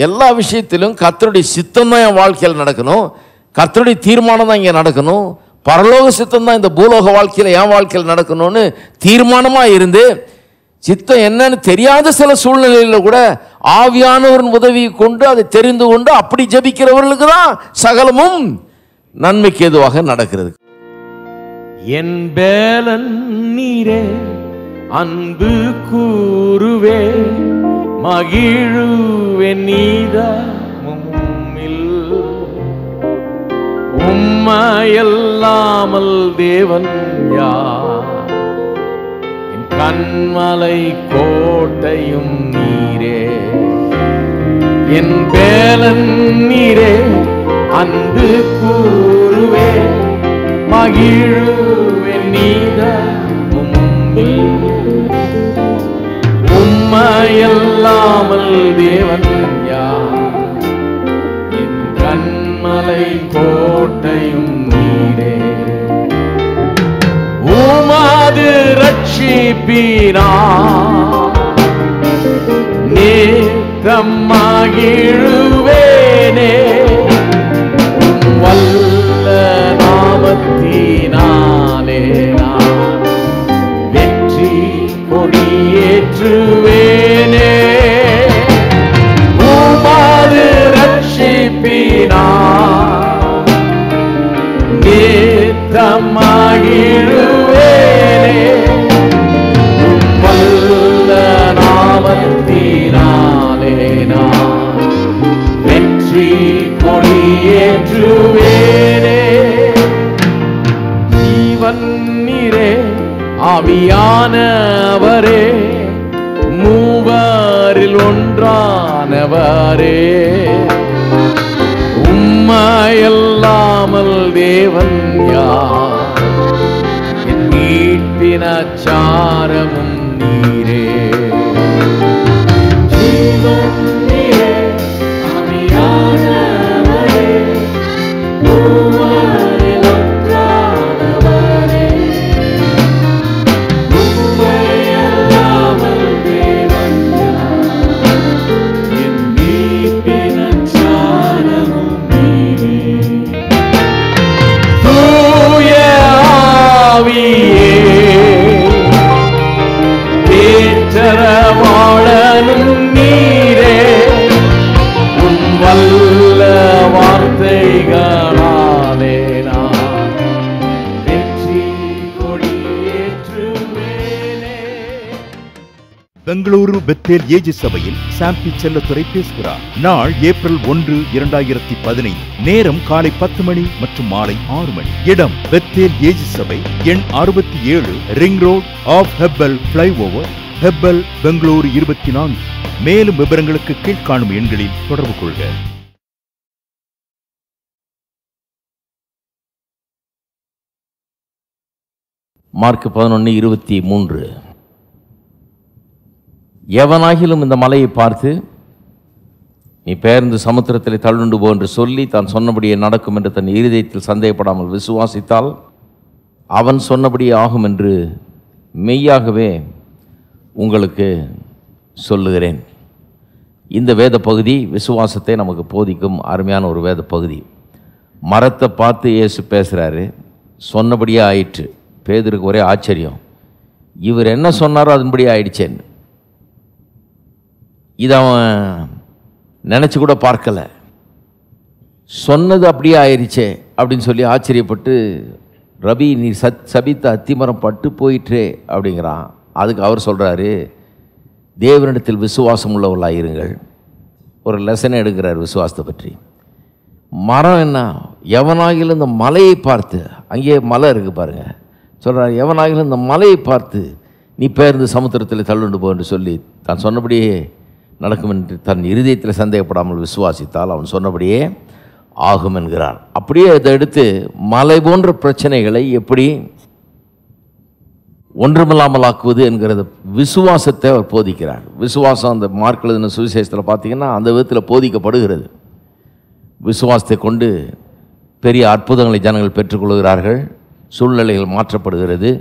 எல்லா விஷயத்திலும் கர்த்தருடைய சித்தம் தான் என் வாழ்க்கையில் நடக்கணும், கர்த்தருடைய தீர்மானம் தான் இங்கே நடக்கணும், பரலோக சித்தம் தான் இந்த பூலோக வாழ்க்கையில் என் வாழ்க்கையில் நடக்கணும்னு தீர்மானமாக இருந்து சித்தம் என்னன்னு தெரியாத சில சூழ்நிலையில் கூட ஆவியானவரின் உதவியை கொண்டு அதை தெரிந்து கொண்டு அப்படி ஜெபிக்கிறவர்களுக்கு தான் சகலமும் நன்மைக்கு ஏதுவாக நடக்கிறது. என் பேலன் நீரே, அன்பு கூறுவே, மகிழுவே நீதாமும்மில். உம்மையல்லாமல் தேவன் யார்? என் கண்மலை கோட்டையும் நீரே. என் பேலன் நீரே, அன்பு கூறுவே, மகிழுவே நீதாமும்மில். உம்மையல்லாமல் தேவன் யார்? என் கண்மலை கோட்டையும் நீரே. உமது ரட்சிப்பினார் நித்தம் மகிழுவேனே. வல்ல நாமத்தினாலே நான் வெற்றி கொடியேற்றுவேனே. உமது ரட்சிப்பினார் நித்தம் மகிழுவேனே. வல்ல நாமத்தினாலே நான் வெற்றி கொடியேற்றுவேனே. ஜீவன் நீரே, ஆவியானவரே, மூவரில் ஒன்றானவரே. உம்மையல்லாமல் தேவன் யார்? என் மீட்பின் அச்சாரமும் நீரே. ஜீவன் நீரே, ஆவியானவரே, மூவரில் ஒன்றானவரே. உம்மையல்லாமல் தேவன் யார்? என் மீட்பின் அச்சாரமும் நீரே. தூய ஆவியே, தேற்றரவாளனும் நீரே. உன் வல்ல வார்த்தைகளாலே நான் வெற்றி கொடியேற்றுவேனே. பெங்களூரு பெத்தேல் ஏஜி சபையில் சாம்பி செல்லத்துறை பேசுகிறார். நாள் ஏப்ரல் 1, 2015. நேரம் காலை 10 மணி மற்றும் மாலை 6 மணி. இடம் பெத்தேல் ஏஜி சபை, எண் 67, ring road off Hebbal flyover, Hebbal, Bengaluru 24. மேலும் விவரங்களுக்கு கீழ்காணும் எண்களில் தொடர்பு கொள்க. மார்க் 11:23. எவனாகிலும் இந்த மலையை பார்த்து நீ பெயர்ந்து சமுத்திரத்தில் தள்ளுண்டு போ என்று சொல்லி தான் சொன்னபடியே நடக்கும் என்று தன் இருதயத்தில் சந்தேகப்படாமல் விசுவாசித்தால் அவன் சொன்னபடியே ஆகும் என்று மெய்யாகவே உங்களுக்கு சொல்லுகிறேன். இந்த வேத பகுதி விசுவாசத்தை நமக்கு போதிக்கும் அருமையான ஒரு வேத பகுதி. மரத்தை பார்த்து இயேசு பேசுகிறாரு, சொன்னபடியே ஆயிற்று. பேதுருக்கு ஒரே ஆச்சரியம், இவர் என்ன சொன்னாரோ அதன்படி ஆயிடுச்சேன்னு. இதை அவன் நினச்சி கூட பார்க்கல. சொன்னது அப்படியே ஆயிடுச்சே அப்படின்னு சொல்லி ஆச்சரியப்பட்டு, ரபி நீ சபித்த அத்திமரம் பட்டு போயிற்றே அப்படிங்கிறான். அதுக்கு அவர் சொல்கிறாரு, தேவனிடத்தில் விசுவாசம் உள்ளவர்களாக இருங்கள். ஒரு லெசனை எடுக்கிறார் விசுவாசத்தை பற்றி. மரம் என்ன, எவனாகிலும் இந்த மலையை பார்த்து, அங்கேயே மலை இருக்குது பாருங்கள், சொல்கிறார், எவனாகிலும் இந்த மலையை பார்த்து நீ பெயர்ந்து சமுத்திரத்தில் தள்ளுண்டு போ என்று சொல்லி தான் சொன்னபடியே நடக்கும் என்று தன் இருதயத்தில் சந்தேகப்படாமல் விசுவாசித்தால் அவன் சொன்னபடியே ஆகும் என்கிறார். அப்படியே இதை எடுத்து மலை போன்ற பிரச்சனைகளை எப்படி ஒன்றுமில்லாமல் ஆக்குவது என்கிறத விசுவாசத்தை அவர் போதிக்கிறார். விசுவாசம் அந்த மார்க் எழுதின சுவிசேஷத்தில் பார்த்தீங்கன்னா அந்த விதத்தில் போதிக்கப்படுகிறது. விசுவாசத்தை கொண்டு பெரிய அற்புதங்களை ஜனங்கள் பெற்றுக்கொள்கிறார்கள். சூழ்நிலைகள் மாற்றப்படுகிறது.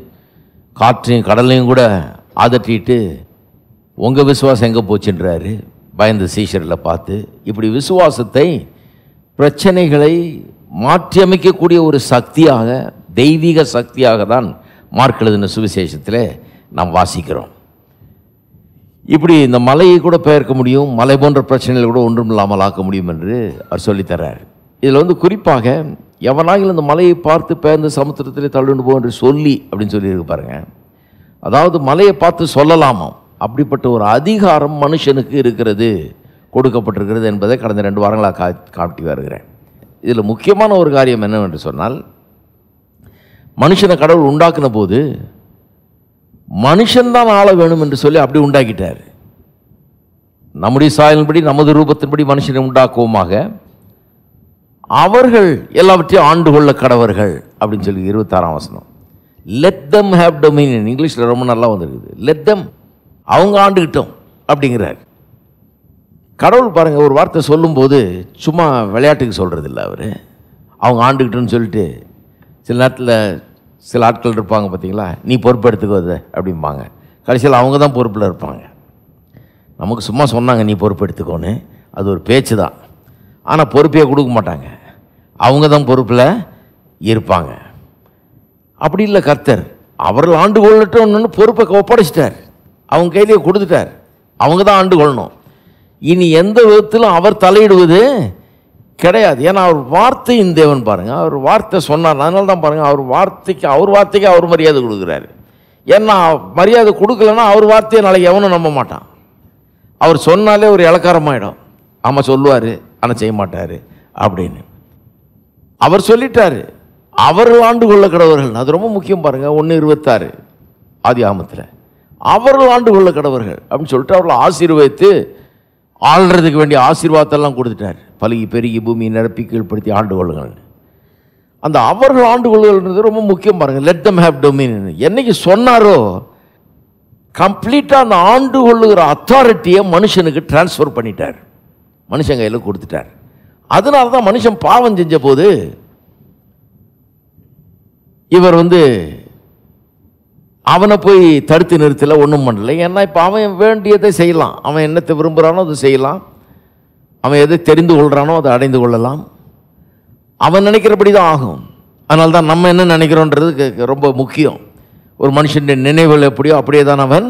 காற்றையும் கடலையும் கூட அதட்டிட்டு உங்கள் விசுவாசம் எங்கே போச்சுன்றாரு. பயந்த சீஷர்களை பார்த்து. இப்படி விசுவாசத்தை பிரச்சனைகளை மாற்றியமைக்கக்கூடிய ஒரு சக்தியாக, தெய்வீக சக்தியாக தான் மார்க் எழுதின சுவிசேஷத்தில் நாம் வாசிக்கிறோம். இப்படி இந்த மலையை கூட பெயர்க்க முடியும், மலை போன்ற பிரச்சனைகள் கூட ஒன்றும் இல்லாமல் ஆக்க முடியும் என்று அவர் சொல்லித்தர்றார். இதில் குறிப்பாக எவனாகிலும் இந்த மலையை பார்த்து பெயர்ந்து சமுத்திரத்திலே தள்ளுண்டு போ என்று சொல்லி அப்படின்னு சொல்லியிருக்கு பாருங்க. அதாவது மலையை பார்த்து சொல்லலாமா, அப்படிப்பட்ட ஒரு அதிகாரம் மனுஷனுக்கு இருக்கிறது, கொடுக்கப்பட்டிருக்கிறது என்பதை கடந்த 2 வாரங்களாக காட்டி வருகிறேன். இதில் முக்கியமான ஒரு காரியம் என்னவென்று சொன்னால், மனுஷனை கடவுள் உண்டாக்குன போது மனுஷன்தான் ஆள வேணும் என்று சொல்லி அப்படி உண்டாக்கிட்டார். நம்முடைய சாயலின்படி நமது ரூபத்தின்படி மனுஷனை உண்டாக்குவோமாக, அவர்கள் எல்லாவற்றையும் ஆண்டு கொள்ள கடவர்கள் அப்படின்னு சொல்லி 26ஆம் வசனம். லெட் தம் ஹேவ் டொமினியன், இங்கிலீஷில் ரொம்ப நல்லா வந்திருக்குது. லெட் தம், அவங்க ஆண்டுகிட்டோம் அப்படிங்கிறார். கடவுள் பாருங்கள், ஒரு வார்த்தை சொல்லும்போது சும்மா விளையாட்டுக்கு சொல்கிறது இல்லை. அவர் அவங்க ஆண்டுகிட்டோன்னு சொல்லிட்டு சில நேரத்தில் சில ஆட்கள் இருப்பாங்க பார்த்தீங்களா, நீ பொறுப்பெடுத்துக்கோது அப்படிம்பாங்க. கடைசியில் அவங்க தான் பொறுப்பில் இருப்பாங்க. நமக்கு சும்மா சொன்னாங்க நீ பொறுப்பெடுத்துக்கோன்னு, அது ஒரு பேச்சு தான். ஆனால் பொறுப்பையே கொடுக்க மாட்டாங்க, அவங்க தான் பொறுப்பில் இருப்பாங்க. அப்படி இல்லை கர்த்தர், அவர்கள் ஆண்டு கொள்ளட்டும்னு பொறுப்பை ஒப்படைச்சிட்டார், அவங்க கையிலேயே கொடுத்துட்டார், அவங்க தான் ஆண்டு கொள்ளணும். இனி எந்த விதத்திலும் அவர் தலையிடுவது கிடையாது. ஏன்னா அவர் வார்த்தையின் தேவன் பாருங்கள், அவர் வார்த்தை சொன்னார். அதனால தான் பாருங்கள், அவர் வார்த்தைக்கு அவர் மரியாதை கொடுக்குறாரு. ஏன்னா மரியாதை கொடுக்கலன்னா அவர் வார்த்தையை நாளைக்கு எவனும் நம்ப மாட்டான். அவர் சொன்னாலே ஒரு இலக்காரமாயிடும், ஆமாம் சொல்லுவார் ஆனால் செய்ய மாட்டார் அப்படின்னு. அவர் சொல்லிட்டாரு, அவர்கள் ஆண்டு கொள்ள கடவர்கள். அது ரொம்ப முக்கியம் பாருங்கள். 1:26 ஆதியாகமத்தில் அவர்கள் ஆண்டு கொள்ள கடவர்கள் அப்படின்னு சொல்லிட்டு அவர்கள் ஆசீர்வதித்து ஆள்றதுக்கு வேண்டிய ஆசீர்வாதத்தெல்லாம் கொடுத்துட்டார். பலுகி பெருகி பூமியை நிரப்பி கீழ்ப்படுத்தி ஆண்டு கொள்ளுங்கள். அந்த அவர்கள் ஆண்டு கொள்ளுங்கள்ன்றது ரொம்ப முக்கியம் பாருங்கள். லெட் தம் ஹேவ் டொமினியன் என்னைக்கு சொன்னாரோ கம்ப்ளீட்டாக அந்த ஆண்டு கொள்ளுகிற அத்தாரிட்டியை மனுஷனுக்கு டிரான்ஸ்ஃபர் பண்ணிட்டார், மனுஷன் கையில் கொடுத்துட்டார். அதனால தான் மனுஷன் பாவம் செஞ்ச போது இவர் அவனை போய் தடுத்து நிறுத்தலை, ஒன்றும் பண்ணலை. ஏன்னா இப்போ அவன் வேண்டியதை செய்யலாம், அவன் என்னத்தை விரும்புகிறானோ அதை செய்யலாம், அவன் எதை தெரிந்து கொள்கிறானோ அதை அடைந்து கொள்ளலாம், அவன் நினைக்கிறபடி தான் ஆகும். அதனால தான் நம்ம என்ன நினைக்கிறோன்றது ரொம்ப முக்கியம். ஒரு மனுஷனுடைய நினைவுகள் எப்படியோ அப்படியே தான் அவன்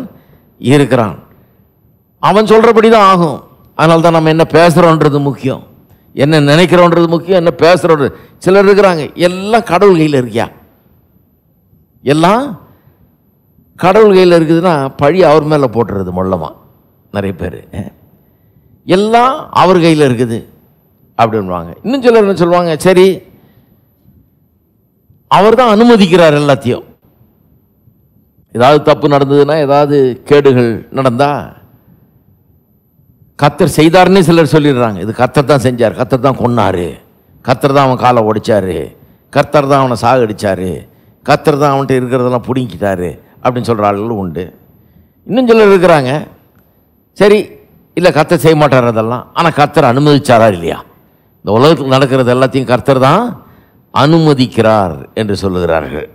இருக்கிறான், அவன் சொல்கிறபடி தான் ஆகும். அதனால தான் நம்ம என்ன பேசுகிறோன்றது முக்கியம், என்ன நினைக்கிறோன்றது முக்கியம், என்ன பேசுகிறோன்றது. சிலர் இருக்கிறாங்க எல்லாம் கடவுள் கையில் இருக்கியா, எல்லாம் கடவுள் கையில் இருக்குதுன்னா பழி அவர் மேலே போட்டுறது மொல்லமாக நிறைய பேர், எல்லாம் அவர் கையில் இருக்குது அப்படின்வாங்க. இன்னும் சிலர் என்ன சொல்லுவாங்க, சரி அவர் தான் அனுமதிக்கிறார் எல்லாத்தையும். ஏதாவது தப்பு நடந்ததுன்னா, ஏதாவது கேடுகள் நடந்தால் கர்த்தர் செய்தார்னே சிலர் சொல்லிடுறாங்க. இது கர்த்தர் தான் செஞ்சார், கர்த்தர் தான் கொன்னார், கர்த்தர் தான் அவன் காலை உடைச்சார், கர்த்தர் தான் அவனை சாகடிச்சார், கர்த்தர் தான் அவன்கிட்ட இருக்கிறதெல்லாம் பிடிங்கிட்டாரு அப்படின்னு சொல்கிற ஆளுகளும் உண்டு. இன்னும் சிலர் இருக்கிறாங்க, சரி இல்லை கர்த்தர் செய்ய மாட்டார் அதெல்லாம், ஆனால் கர்த்தர் அனுமதிச்சாரா இல்லையா, இந்த உலகத்தில் நடக்கிறது எல்லாத்தையும் கர்த்தர் தான் அனுமதிக்கிறார் என்று சொல்லுகிறார்கள்.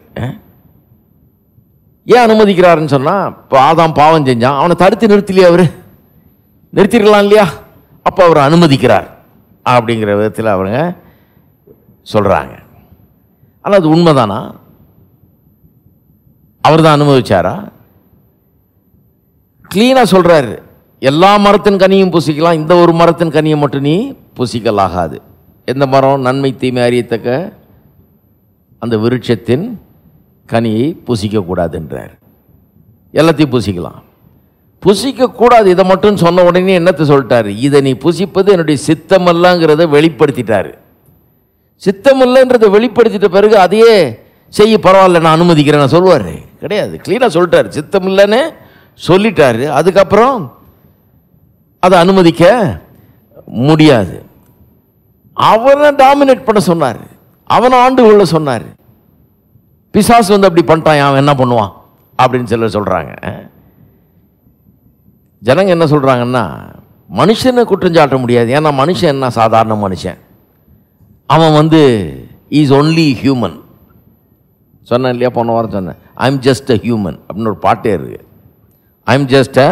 ஏன் அனுமதிக்கிறாருன்னு சொன்னால், இப்போ ஆதாம் பாவம் செஞ்சான், அவனை தடுத்து நிறுத்தலையே, அவர் நிறுத்திருக்கலாம் இல்லையா, அப்போ அவர் அனுமதிக்கிறார் அப்படிங்கிற விதத்தில் அவங்க சொல்கிறாங்க. ஆனால் அது உண்மைதானா, அவர் தான் அனுமதிச்சாரா? கிளீனாக சொல்கிறாரு, எல்லா மரத்தின் கனியும் புசிக்கலாம், இந்த ஒரு மரத்தின் கனியை மட்டும் நீ புசிக்கலாகாது. எந்த மரம்? நன்மை தீமை அறியத்தக்க அந்த விருட்சத்தின் கனியை புசிக்கக்கூடாதுன்றார். எல்லாத்தையும் புசிக்கலாம், புசிக்கக்கூடாது இதை மட்டும் சொன்ன உடனே என்னத்தை சொல்லிட்டாரு, இதை நீ புசிப்பது என்னுடைய சித்தமல்லங்கிறத வெளிப்படுத்திட்டாரு. சித்தமில்லைன்றதை வெளிப்படுத்திட்ட பிறகு அதையே செய்ய பரவாயில்ல நான் அனுமதிக்கிறேன்னு சொல்லுவார் கிடையாது. கிளீனாக சொல்லிட்டார், சித்தம் இல்லைன்னு சொல்லிட்டாரு. அதுக்கப்புறம் அதை அனுமதிக்க முடியாது. அவனை டாமினேட் பண்ண சொன்னார், அவனை ஆண்டு கொள்ள சொன்னார். பிசாசு அப்படி பண்ணிட்டான், அவன் என்ன பண்ணுவான் அப்படின்னு சிலர் சொல்கிறாங்க. ஜனங்க என்ன சொல்கிறாங்கன்னா, மனுஷனை குற்றஞ்சாட்ட முடியாது, ஏன்னா மனுஷன் என்ன சாதாரண மனுஷன், அவன் இஸ் ஒன்லி ஹியூமன். சொன்னேன் இல்லையா, போன வாரம் சொன்னேன், ஐம் ஜஸ்ட் அ ஹியூமன் அப்படின்னு ஒரு பாட்டே இருக்கு. ஐம் ஜஸ்ட் அ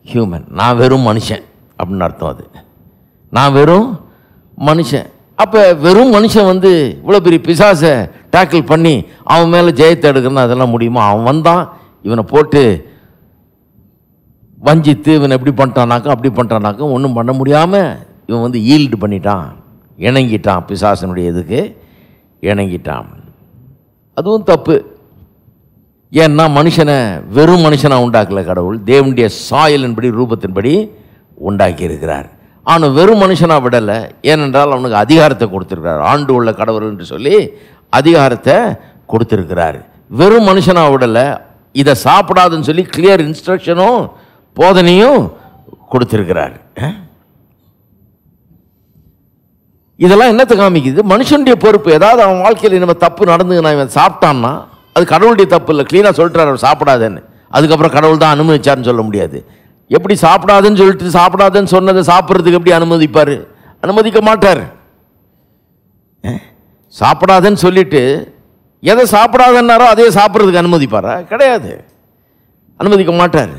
ஹியூமன், நான் வெறும் மனுஷன் அப்படின்னு அர்த்தம். அது நான் வெறும் மனுஷன். அப்போ வெறும் மனுஷன் வந்து இவ்வளோ பெரிய பிசாசை டேக்கிள் பண்ணி அவன் மேலே ஜெயத்தை எடுக்கணும்னா அதெல்லாம் முடியுமா? அவன் வந்தான், இவனை போட்டு வஞ்சித்து இவன் எப்படி பண்ணிட்டானாக்கும் அப்படி பண்ணிட்டானாக்கும் ஒன்றும் பண்ண முடியாமல் இவன் வந்து ஈல்டு பண்ணிட்டான், இணங்கிட்டான், பிசாசனுடைய இதுக்கு இணங்கிட்டான். அதுவும் தப்பு. ஏன்னா மனுஷனை வெறும் மனுஷனாக உண்டாக்கல கடவுள், தேவனுடைய சாயலின்படி ரூபத்தின்படி உண்டாக்கி இருக்கிறார். அவனை வெறும் மனுஷனாக விடலை. ஏனென்றால் அவனுக்கு அதிகாரத்தை கொடுத்துருக்கிறார். ஆண்டு உள்ள கடவுள் என்று சொல்லி அதிகாரத்தை கொடுத்துருக்கிறார். வெறும் மனுஷனாக விடலை, இதை சாப்பிடாதுன்னு சொல்லி கிளியர் இன்ஸ்ட்ரக்ஷனும் போதனையும் கொடுத்துருக்கிறார். இதெல்லாம் என்னத்தை காமிக்குது? மனுஷனுடைய பொறுப்பு. ஏதாவது அவன் வாழ்க்கையில் நம்ம தப்பு நடந்துன்னா இவன் சாப்பிட்டான்னா அது கடவுளுடைய தப்பு இல்லை. க்ளீனாக சொல்லிட்டார் அவர் சாப்பிடாதேன்னு. அதுக்கப்புறம் கடவுள் தான் அனுமதிச்சார்னு சொல்ல முடியாது. எப்படி சாப்பிடாதுன்னு சொல்லிட்டு சாப்பிடாதுன்னு சொன்னதை சாப்பிட்றதுக்கு எப்படி அனுமதிப்பார்? அனுமதிக்க மாட்டார். சாப்பிடாதுன்னு சொல்லிட்டு எதை சாப்பிடாதன்னாரோ அதே சாப்பிட்றதுக்கு அனுமதிப்பாரா? கிடையாது, அனுமதிக்க மாட்டார்.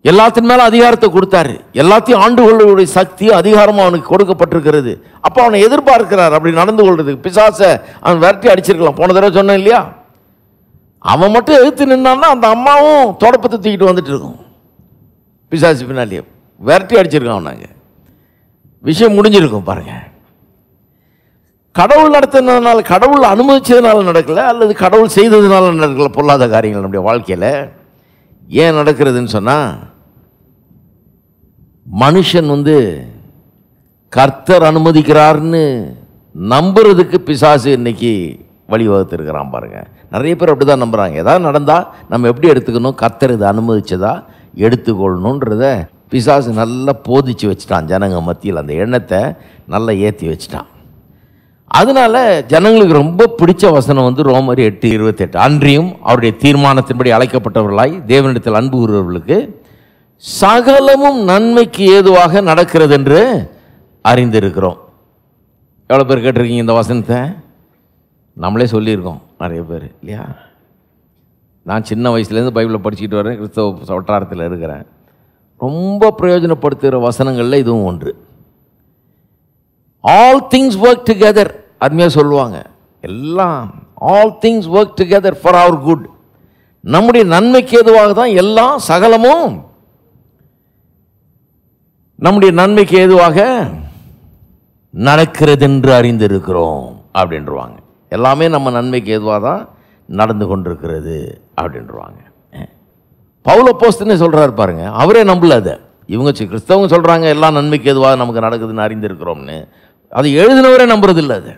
எல்லாத்தின் மேலே அதிகாரத்தை கொடுத்தாரு. எல்லாத்தையும் ஆண்டு கொள்ளுடைய சக்தியும் அதிகாரமும் அவனுக்கு கொடுக்கப்பட்டிருக்கிறது. அப்போ அவனை எதிர்பார்க்கிறார் அப்படி நடந்து கொள்றதுக்கு. பிசாசை அவன் விரட்டி அடிச்சிருக்கலாம். போன தடவை சொன்னேன் இல்லையா, அவன் மட்டும் எதிர்த்து நின்னான்னா அந்த அம்மாவும் தொடப்பத்தை தூக்கிட்டு வந்துட்டு இருக்கும். பிசாசு பின்னாலேயே விரட்டி அடிச்சிருக்கான். நாங்கள் விஷயம் முடிஞ்சிருக்கும் பாருங்க. கடவுள் நடத்தினதுனால, கடவுள் அனுமதிச்சதுனால நடக்கல, அல்லது கடவுள் செய்ததுனால நடக்கல. பொல்லாத காரியங்கள் நம்முடைய வாழ்க்கையில் ஏன் நடக்கிறதுன்னு சொன்னால், மனுஷன் வந்து கர்த்தர் அனுமதிக்கிறார்னு நம்புறதுக்கு பிசாசு இன்னைக்கு வழிவகுத்திருக்கிறான் பாருங்க. நிறைய பேர் அப்படி தான் நம்புகிறாங்க. ஏதாவது நடந்தால் நம்ம எப்படி எடுத்துக்கணும், கர்த்தர் இதை அனுமதிச்சதா எடுத்துக்கொள்ளணுன்றத பிசாசு நல்லா போதிச்சு வச்சுட்டான் ஜனங்க மத்தியில். அந்த எண்ணத்தை நல்லா ஏற்றி வச்சுட்டான். அதனால ஜனங்களுக்கு ரொம்ப பிடிச்ச வசனம் வந்து ரோமர் 8:28. அன்றியும் அவருடைய தீர்மானத்தின்படி அழைக்கப்பட்டவர்களாய் தேவனிடத்தில் அன்பு கூறுபவர்களுக்கு சகலமும் நன்மைக்கு ஏதுவாக நடக்கிறது என்று அறிந்திருக்கிறோம். எவ்வளோ பேர் கேட்டிருக்கீங்க இந்த வசனத்தை? நம்மளே சொல்லியிருக்கோம் நிறைய பேர் இல்லையா? நான் சின்ன வயசுலேருந்து பைபிளை படிச்சுக்கிட்டு வரேன், கிறிஸ்தவ வட்டாரத்தில் இருக்கிறேன். ரொம்ப பிரயோஜனப்படுத்துகிற வசனங்களில் இதுவும் ஒன்று. ஆல் திங்ஸ் ஒர்க் டுகெதர், அருமையாக சொல்லுவாங்க. எல்லாம் all things work together for our good, நம்முடைய நன்மைக்கு ஏதுவாக தான் எல்லாம் சகலமும் நம்முடைய நன்மைக்கு ஏதுவாக நடக்கிறது என்று அறிந்திருக்கிறோம் அப்படின்றவாங்க. எல்லாமே நம்ம நன்மைக்கு ஏதுவாக தான் நடந்து கொண்டிருக்கிறது அப்படின்றவாங்க. பவுல் அப்போஸ்தலனே சொல்கிறாரு பாருங்க, அவரே நம்பல. அதை இவங்க கிறிஸ்தவங்க சொல்கிறாங்க எல்லாம் நன்மைக்கு எதுவாக நமக்கு நடக்குதுன்னு அறிந்திருக்கிறோம்னு. அது எழுதினவரே நம்புறதில்லை. அது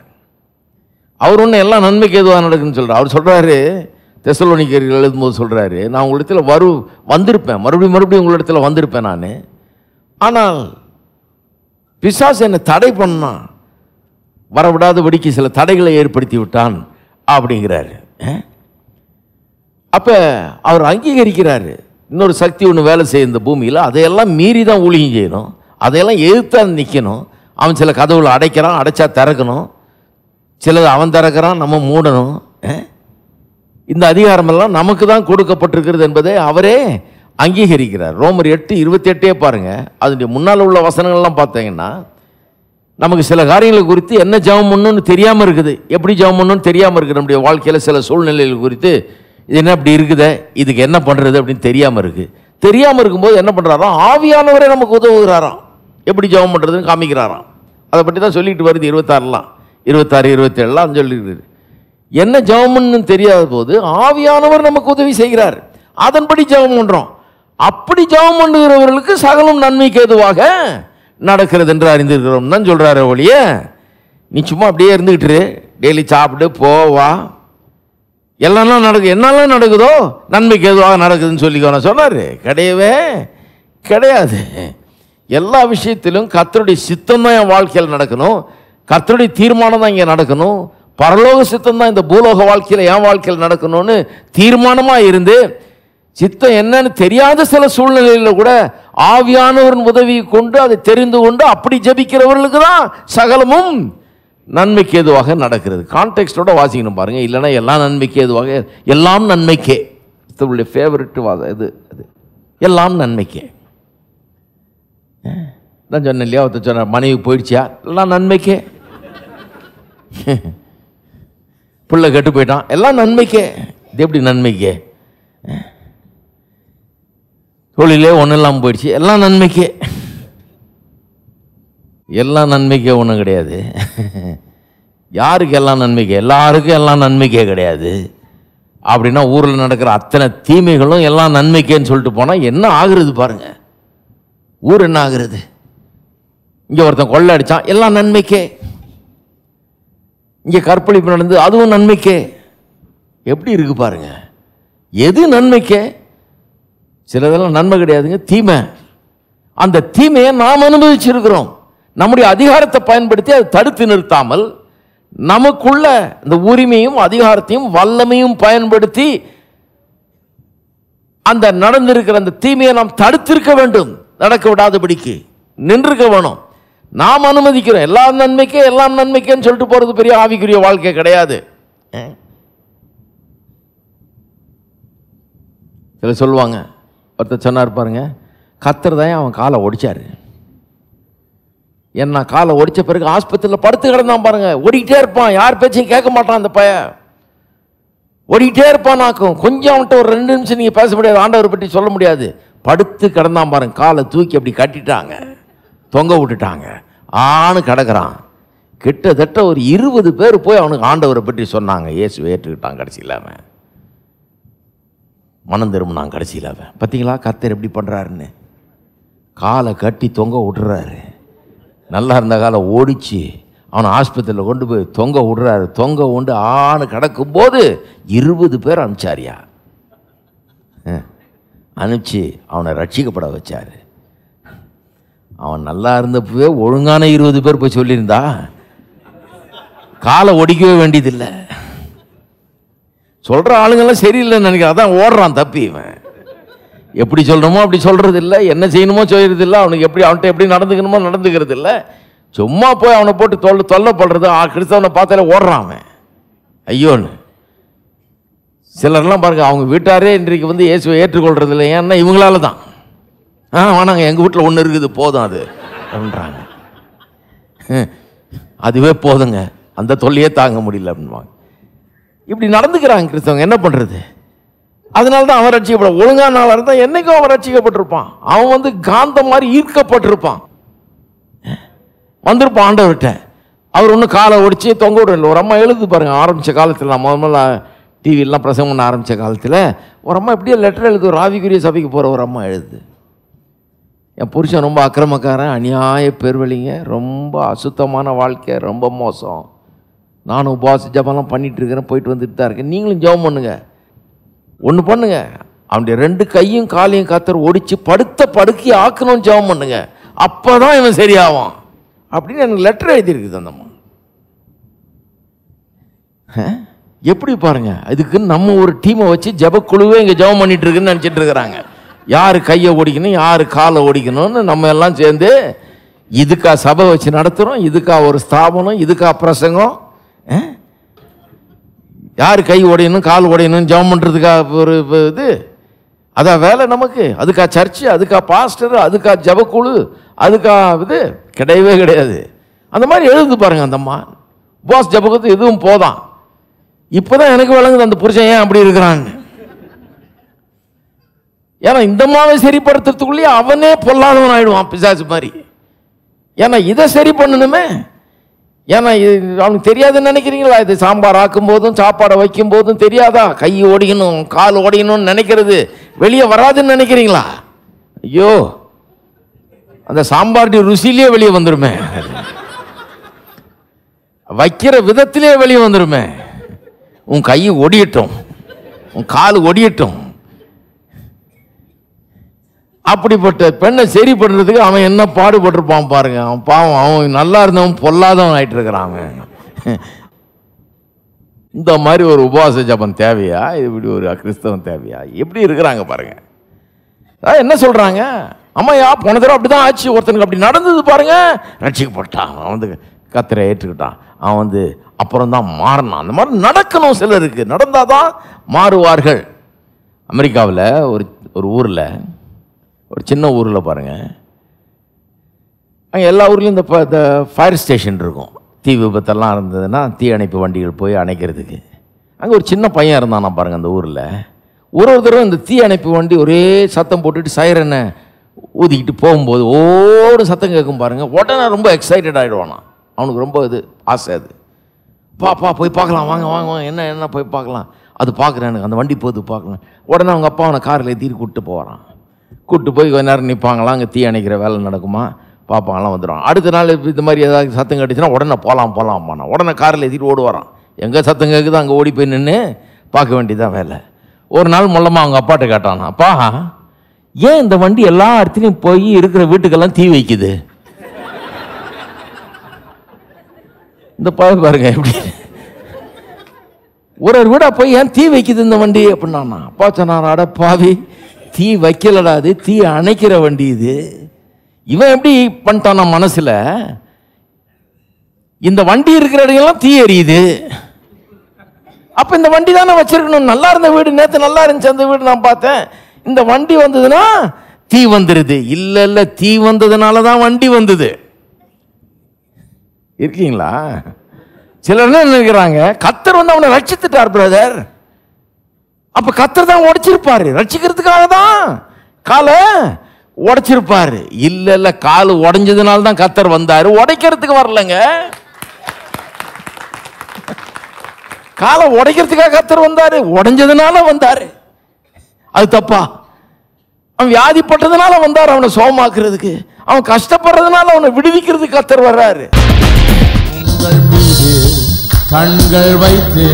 அவர் ஒன்று எல்லாம் நன்மைக்கு எதுவாக நடக்குதுன்னு சொல்கிறார். அவர் சொல்கிறாரு, தெசலோனிக்கேயர்கள் எழுதும்போது சொல்கிறாரு, நான் உங்களிடத்தில் வந்திருப்பேன், மறுபடியும் உங்களிடத்தில் வந்திருப்பேன் நான். ஆனால் பிசாசு என்னை தடை பண்ணான், வரவிடாதபடிக்கு சில தடைகளை ஏற்படுத்தி விட்டான் அப்படிங்கிறாரு. அப்போ அவர் அங்கீகரிக்கிறாரு, இன்னொரு சக்தி ஒன்று வேலை செய்ய இந்த பூமியில், அதையெல்லாம் மீறி தான் ஊழியம் செய்யணும், அதையெல்லாம் எதிர்த்தான் நிற்கணும். அவன் சில கதவுகளை அடைக்கிறான், அடைச்சா திறக்கணும், சிலது அவன் திறக்கிறான், நம்ம மூடணும். இந்த அதிகாரமெல்லாம் நமக்கு தான் கொடுக்கப்பட்டிருக்கிறது என்பதை அவரே அங்கீகரிக்கிறார். ரோமர் 8:28 பாருங்க. அதனுடைய முன்னால் உள்ள வசனங்கள்லாம் பார்த்தீங்கன்னா நமக்கு சில காரியங்களை குறித்து என்ன ஜெபம் பண்ணணும்னு தெரியாமல் இருக்குது, எப்படி ஜெபம் பண்ணணும்னு தெரியாமல் இருக்குது. நம்முடைய வாழ்க்கையில் சில சூழ்நிலைகள் குறித்து இது என்ன இப்படி இருக்குதே, இதுக்கு என்ன பண்ணுறது அப்படின்னு தெரியாமல் இருக்குது. தெரியாமல் இருக்கும்போது என்ன பண்ணுறாராம், ஆவியானவரே நமக்கு உதவுகிறாராம், எப்படி ஜெபம் பண்ணுறதுன்னு காமிக்கிறாராம். அதை பற்றி தான் சொல்லிட்டு வருது 26 27 சொல்லியிருக்குது. என்ன ஜெபம்னு தெரியாத போது ஆவியானவர் நமக்கு உதவி செய்கிறார், அதன்படி ஜெபம் பண்ணுறோம். அப்படி ஜெபம் பண்ணுகிறவர்களுக்கு சகலம் நன்மைக்கு ஏதுவாக நடக்கிறது என்று அறிந்திருக்கிறோம் தான் சொல்கிறாரு. ஒழிய நீ சும்மா அப்படியே இருந்துக்கிட்டு டெய்லி சாப்பிட்டு போவா எல்லாம் என்னெல்லாம் நடக்குதோ நன்மைக்கு எதுவாக நடக்குதுன்னு சொல்லிக்கோ சொன்னார். கிடையவே கிடையாது. எல்லா விஷயத்திலும் கர்த்தருடைய சித்தம் தான் என் வாழ்க்கையில் நடக்கணும், கர்த்தருடைய தீர்மானம் தான் இங்கே நடக்கணும், பரலோக சித்தம் தான் இந்த பூலோக வாழ்க்கையில் என் வாழ்க்கையில் நடக்கணும்னு தீர்மானமாக இருந்து சித்தம் என்னன்னு தெரியாத சில சூழ்நிலையில் கூட ஆவியானவரின் உதவியை கொண்டு அதை தெரிந்து கொண்டு அப்படி ஜெபிக்கிறவர்களுக்கு தான் சகலமும் நன்மைக்கு ஏதுவாக நடக்கிறது. கான்டெக்ஸ்டோட வாசிக்கணும் பாருங்க, இல்லைன்னா எல்லாம் நன்மைக்கு ஏதுவாக, எல்லாம் நன்மைக்கே ஃபேவரட் இது, அது எல்லாம் நன்மைக்கே. எல்லாம் நான் சொன்னேன் இல்லையா, ஒருத்தர் சொன்னார் மனைவி போயிடுச்சியா, எல்லாம் நன்மைக்கே. பிள்ளை கெட்டு போயிட்டான், எல்லாம் நன்மைக்கே. இது எப்படி நன்மைக்கே? தொழிலே ஒன்றும் இல்லாமல் போயிடுச்சு, எல்லாம் நன்மைக்கே. எல்லாம் நன்மைக்கே ஒன்றும் கிடையாது. யாருக்கு எல்லாம் நன்மைக்கே? எல்லாருக்கும் எல்லாம் நன்மைக்கே கிடையாது. அப்படின்னா ஊரில் நடக்கிற அத்தனை தீமைகளும் எல்லாம் நன்மைக்கேன்னு சொல்லிட்டு போனால் என்ன ஆகுறது பாருங்க. ஊர் என்ன ஆகுறது? இங்கே ஒருத்தன் கொள்ளை அடித்தான், எல்லாம் நன்மைக்கே. இங்கே கற்பழிப்பு நடந்து, அதுவும் நன்மைக்கே. எப்படி இருக்கு பாருங்க. எது நன்மைக்கே? சிலதெல்லாம் நன்மை கிடையாதுங்க, தீமை. அந்த தீமையை நாம் அனுபவிச்சிருக்கிறோம். நம்முடைய அதிகாரத்தை பயன்படுத்தி அதை தடுத்து நிறுத்தாமல் நமக்குள்ள இந்த உரிமையும் அதிகாரத்தையும் வல்லமையும் பயன்படுத்தி அந்த நடந்திருக்கிற அந்த தீமையை நாம் தடுத்திருக்க வேண்டும். நடக்க விடாதபடிக்கு நின்றுக்க வேணும். நாம் அனுமதிக்கிறோம். எல்லாம் நன்மைக்கே எல்லாம் நன்மைக்கேன்னு சொல்லிட்டு போறது பெரிய ஆவிக்குரிய வாழ்க்கை கிடையாது. சில சொல்லுவாங்க, ஒருத்தர் சொன்னார் பாருங்க, கத்தர் தான் அவன் காலை ஒடிச்சாரு. என்ன காலை ஒடிச்ச பிறகு ஆஸ்பத்திரியில் படுத்து கிடந்தான் பாருங்க. ஓடிக்கிட்டே இருப்பான், யார் பேச்சையும் கேட்க மாட்டான். அந்த பையன் ஓடிக்கிட்டே இருப்பான். நாக்கும் கொஞ்சம் அவன்கிட்ட ஒரு 2 நிமிஷம் நீங்கள் பேச முடியாது, ஆண்டவர் பற்றி சொல்ல முடியாது. படுத்து கிடந்தான் பாருங்க. காலை தூக்கி அப்படி கட்டிட்டாங்க, தொங்க விட்டுட்டாங்க, ஆணு கிடக்கிறான். கிட்டத்தட்ட ஒரு 20 பேர் போய் அவனுக்கு ஆண்டவரை பற்றி சொன்னாங்க. இயேசுவை ஏற்றுக்கிட்டான். கடைசியில் அவன் மனம் திரும்பினான். கடைசியில் அவன் பார்த்தீங்களா கர்த்தர் எப்படி பண்ணுறாருன்னு. காலை கட்டி தொங்க விட்டுறாரு. நல்லா இருந்த காலை ஓடிச்சு அவனை ஆஸ்பத்திரியில் கொண்டு போய் தொங்க விடுறாரு. தொங்க உண்டு ஆணு கிடக்கும்போது 20 பேர் அனுப்பிச்சாரியா. அனுப்பிச்சு அவனை ரட்சிக்கப்பட வச்சார். அவன் நல்லா இருந்தப்பவே ஒழுங்கான 20 பேர் போய் சொல்லியிருந்தா காலை ஒடிக்கவே வேண்டியதில்லை. சொல்கிற ஆளுங்கெல்லாம் சரியில்லைன்னு நினைக்கிறேன், அதான் ஓடுறான் தப்பி. இவன் எப்படி சொல்கிறோமோ அப்படி சொல்கிறது இல்லை, என்ன செய்யணுமோ செய்கிறது இல்லை, அவனுக்கு எப்படி அவன்கிட்ட எப்படி நடந்துக்கணுமோ நடந்துக்கிறது இல்லை. சும்மா போய் அவனை போட்டு தொல்லைப்படுறது. கிறிஸ்தவனை பார்த்தாலே ஓடுறான் அவன் ஐயோன்னு. சிலர்லாம் பாருங்க, அவங்க வீட்டாரே இன்றைக்கு வந்து இயேசுவை ஏற்றுக்கொள்றது இல்லை. ஏன்னா இவங்களால தான். வேணாங்க, எங்கள் வீட்டில் ஒன்று இருக்குது போதும் அது அப்படின்றாங்க. அதுவே போதுங்க, அந்த தொல்லையே தாங்க முடியல அப்படின்வாங்க. இப்படி நடந்துக்கிறாங்க கிறிஸ்தவங்க. என்ன பண்ணுறது? அதனால தான் அவன் ரட்சிக்கப்பட. ஒழுங்கான நாளாக இருந்தால் என்னைக்கும் அவன் ரட்சிக்கப்பட்டிருப்பான். அவன் வந்து காந்தம் மாதிரி ஈர்க்கப்பட்டிருப்பான். வந்திருப்பான் ஆண்டவர்கிட்ட. அவர் ஒன்றும் காலை ஒடிச்சு தொங்க விடல. ஒரு அம்மா எழுது பாருங்க, ஆரம்பித்த காலத்தில் நான் முதல்ல டிவிலாம் பிரசங்கம் பண்ண ஆரம்பித்த காலத்தில் ஒரு அம்மா இப்படியே லெட்டர் எழுது. ஒரு ஆவிக்குரிய சபைக்கு போகிற ஒரு அம்மா எழுது, என் புருஷன் ரொம்ப அக்கிரமக்காரன், அநியாய பெருவழிங்க, ரொம்ப அசுத்தமான வாழ்க்கை, ரொம்ப மோசம். நானும் உபவாச ஜபம்லாம் பண்ணிகிட்டு இருக்கிறேன், போயிட்டு வந்துட்டு தான் இருக்கேன். நீங்களும் ஜெபம் பண்ணுங்க. ஒன்று பண்ணுங்க, அவனுடைய 2 கையும் காலையும் கத்தர் ஒடிச்சு படுத்த படுக்கி ஆக்கணும்னு ஜெபம் பண்ணுங்க. அப்போ தான் இவன் சரியாவான் அப்படின்னு எனக்கு லெட்டர் எழுதியிருக்குது அந்த அம்மா. எப்படி பாருங்க, அதுக்கு நம்ம ஒரு டீமை வச்சு ஜெபக்குழுவே இங்கே ஜெபம் பண்ணிட்டு இருக்குன்னு நினச்சிட்டு இருக்கிறாங்க. யார் கையை ஓடிக்கணும், யார் காலை ஓடிக்கணும்னு நம்ம எல்லாம் சேர்ந்து இதுக்கா சபை வச்சு நடத்துகிறோம், இதுக்கா ஒரு ஸ்தாபனம், இதுக்கா பிரசங்கம். யார் கை உடையணும் கால் உடையணும் ஜெபம் பண்ணுறதுக்காக ஒரு இது, அதான் வேலை நமக்கு. அதுக்கா சர்ச்சு, அதுக்கா பாஸ்டர், அதுக்கா ஜபக்குழு, அதுக்கா இது கிடையவே கிடையாது. அந்த மாதிரி எழுது பாருங்க அந்த அம்மா. பாஸ் ஜபகத்து எதுவும் போதான். இப்போதான் எனக்கு விளங்குது அந்த புருஷன் ஏன் அப்படி இருக்கிறான்னு. ஏன்னா இந்த அம்மாவை சரிப்படுத்துறதுக்குள்ளேயே அவனே பொல்லாதவன் ஆயிடுவான், பிசாசு மாதிரி. ஏன்னா இதை சரி பண்ணணுமே. ஏன்னா அவனுக்கு தெரியாதுன்னு நினைக்கிறீங்களா? இது சாம்பார் ஆக்கும் போதும் சாப்பாடை வைக்கும் போதும் தெரியாதா? கை ஓடிக்கணும் கால் ஓடிக்கணும்னு நினைக்கிறது வெளியே வராதுன்னு நினைக்கிறீங்களா? ஐயோ, அந்த சாம்பாருடைய ருசியிலே வெளியே வந்துருமே, வைக்கிற விதத்திலே வெளியே வந்துருமே. உன் கை ஒடியட்டும், உன் கால் ஒடியட்டும். அப்படிப்பட்ட பெண்ணை சரி பண்ணுறதுக்கு அவன் என்ன பாடுபட்டிருப்பான் பாருங்க. அவன் பாவம், அவன் நல்லா இருந்தவன் பொல்லாதவன் ஆயிட்டு இருக்கிறான் அவன். இந்த மாதிரி ஒரு உபவாச ஜபம் தேவையா? இப்படி ஒரு கிறிஸ்தவம் தேவையா? எப்படி இருக்கிறாங்க பாருங்க. என்ன சொல்றாங்க? அம்மாயா போன தடவை அப்படிதான் ஆச்சு, ஒருத்தனுக்கு அப்படி நடந்தது பாருங்க, ரட்சிக்கப்பட்டான். அவன் வந்து கர்த்தரை ஏற்றுக்கிட்டான், அவன் வந்து அப்புறம் தான் மாறினான். அந்த மாதிரி நடக்கணும். சிலருக்கு நடந்தாதான் மாறுவார்கள். அமெரிக்காவில் ஒரு ஊரில், ஒரு சின்ன ஊரில் பாருங்கள், அங்கே எல்லா ஊர்லேயும் இந்த ஃபயர் ஸ்டேஷன் இருக்கும். தீ விபத்தெல்லாம் இருந்ததுன்னா தீ அணைப்பு வண்டிகள் போய் அணைக்கிறதுக்கு. அங்கே ஒரு சின்ன பையன் இருந்தானா பாருங்கள் அந்த ஊரில். ஒரு தடவை இந்த தீ அணைப்பு வண்டி ஒரே சத்தம் போட்டுட்டு சைரனை ஊதிக்கிட்டு போகும்போது ஓடு சத்தம் கேட்கும் பாருங்கள். உடனே ரொம்ப எக்ஸைட்டட் ஆகிடுவானா. அவனுக்கு ரொம்ப இது ஆசை. அது பாப்பா போய் பார்க்கலாம், வாங்க வாங்க வாங்க, என்ன போய் பார்க்கலாம். அது பார்க்குறேன், எனக்கு அந்த வண்டி போகுது பார்க்கலாம். உடனே அவங்க அப்பா அவனை காரில் ஏற்றிட்டு கூப்பிட்டு போகிறான். கூப்பிட்டு போய் கொஞ்ச நேரம் நிற்பாங்களாம், அங்கே தீ அணைக்கிற வேலை நடக்குமா, பார்ப்பாங்களாம், வந்துடுவான். அடுத்த நாள் இந்த மாதிரி ஏதாவது சத்தம் கேட்டுச்சுன்னா உடனே போகலாம்ப்பானா. உடனே காரில் ஏற்றிட்டு ஓடுவாரான். எங்கே சத்தம் கேட்குதோ அங்கே ஓடி போய் நின்று பார்க்க வேண்டியதான் வேலை. ஒரு நாள் மூலமாக அவங்க அப்பாட்ட கேட்டானா, அப்பா ஏன் இந்த வண்டி எல்லா இடத்துலையும் போய் இருக்கிற வீட்டுக்கெல்லாம் தீ வைக்குது? இந்த பாருங்க எப்படி ஒரு வீடா போய் ஏன் தீ வைக்குது இந்த வண்டி அப்படின்னா, அப்பா சொன்னான், அட பாவி, தீ வைக்கலடா, அது தீ அணைக்கிற வண்டி இது. இவன் எப்படி பண்ணிட்டான் மனசுல, இந்த வண்டி இருக்கிற இடங்கள்லாம் தீ எரியுது, அப்ப இந்த வண்டி தானே வச்சிருக்கணும். நல்லா இருந்த வீடு, நேற்று நல்லா இருந்துச்சு அந்த வீடு, நான் பார்த்தேன். இந்த வண்டி வந்ததுன்னா தீ வந்துருது. இல்ல தீ வந்ததுனால தான் வண்டி வந்தது. இருக்கீங்களா? சிலர் என்ன நினைக்கிறாங்க, கர்த்தர் வந்து அவனை ரட்சித்துட்டார் பிரதர், அப்ப கர்த்தர் தான் உடைச்சிருப்பாரு, ரட்சிக்கிறதுக்காக தான் காலை உடைச்சிருப்பாரு. இல்ல கால் உடைஞ்சதுனால தான் கர்த்தர் வந்தாரு, உடைக்கிறதுக்கு வரலங்க. காலை உடைக்கிறதுக்காக கர்த்தர் வந்தாரு, உடைஞ்சதுனால வந்தாரு. அது தப்பா? அவன் வியாதிப்பட்டதுனால வந்தார் அவனை சுகமாக்குறதுக்கு, அவன் கஷ்டப்படுறதுனால அவனை விடுவிக்கிறதுக்கு கர்த்தர் வர்றாரு. உங்கள் மீது கண்கள் வைத்து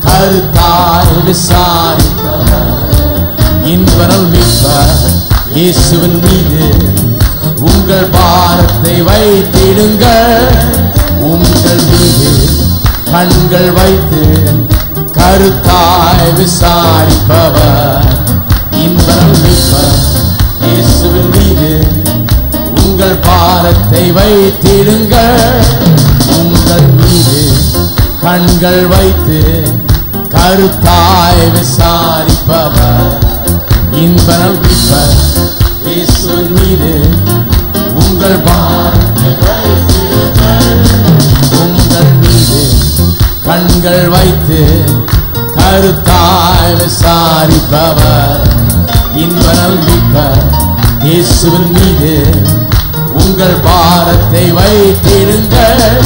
கருத்தாய் விசாரிப்பவர் இன்பரல் மீட்பர் இயேசுவின் மீது உங்கள் பாரத்தை வைத்திடுங்கள். உங்கள் மீது கண்கள் வைத்து கருத்தாய் விசாரிப்பவர் இன்பரல் மீட்பர் இயேசுவின் மீது உங்கள் பாரத்தை வைத்திடுங்கள். உங்கள் மீது கண்கள் வைத்து கருத்தாய் விசாரிப்பவர் இன்பரல் மீட்பர் இயேசுவின் மீது உங்கள் பாரத்தை வைத்திடுங்கள். உங்கள் மீது கண்கள் வைத்து கருத்தாய் விசாரிப்பவர் இன்பரல் மீட்பர் இயேசுவின் மீது உங்கள் பாரத்தை வைத்திடுங்கள்.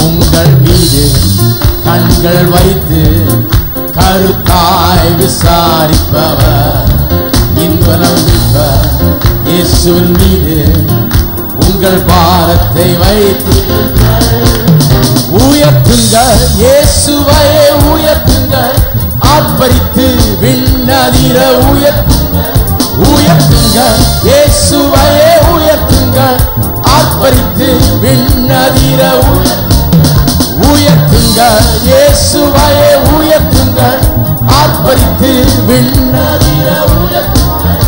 உங்கள் மீது கண்கள் வைத்து கருத்தாய் விசாரிப்பவர் இன்பரல் மீட்பர் இயேசுவின் மீது உங்கள் பாரத்தை வைத்திடுங்கள். உயர்த்துங்கள் இயேசுவையே உயர்த்துங்கள், ஆர்ப்பரித்து விண்ணதிர உயர்த்துங்கள். உயர்த்துங்கள் இயேசுவையே உயர்த்துங்கள், ஆர்ப்பரித்து விண்ணதிர உயர்த்துங்கள். இயேசுவையே உயர்த்துங்கள், ஆர்ப்பரித்து விண்ணதிர உயர்த்துங்கள்.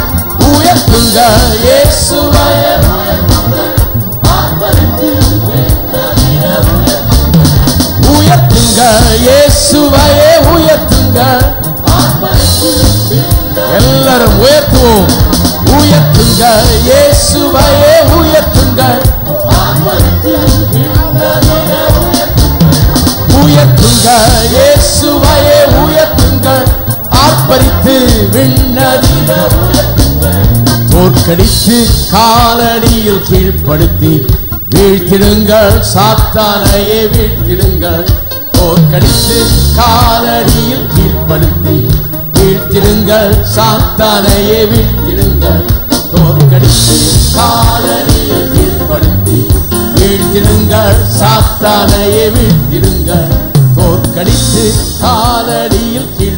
இயேசுவையே உயர்த்துங்கள், ஆர்ப்பரித்து விண்ணதிர உயர்த்துங்கள். இயேசுவையே உயர்த்துங்கள், எல்லாரும் உயர்த்துவோம். உயர்த்துங்கள் இயேசுவையே உயர்த்துங்கள், உயர்த்துங்கள் இயேசுவையே உயர்த்துங்கள், ஆர்ப்பரித்து விண்ணதிர தோற்கடித்து காலடியில் கீழ்ப்படுத்தி வீழ்த்திடுங்கள். சாத்தானையே வீழ்த்திடுங்கள். தோற்கடித்து காலடியில் கீழ்ப்படுத்தி வீழ்த்திடுங்கள். சாத்தானையே வீழ்த்திடுங்கள். தோற்கடித்து காலடியில் கீழ்ப்படுத்தி வீழ்த்திடுங்கள். சாத்தானையே வீழ்த்திடுங்கள். தோற்கடித்து காலடியில் கீழ்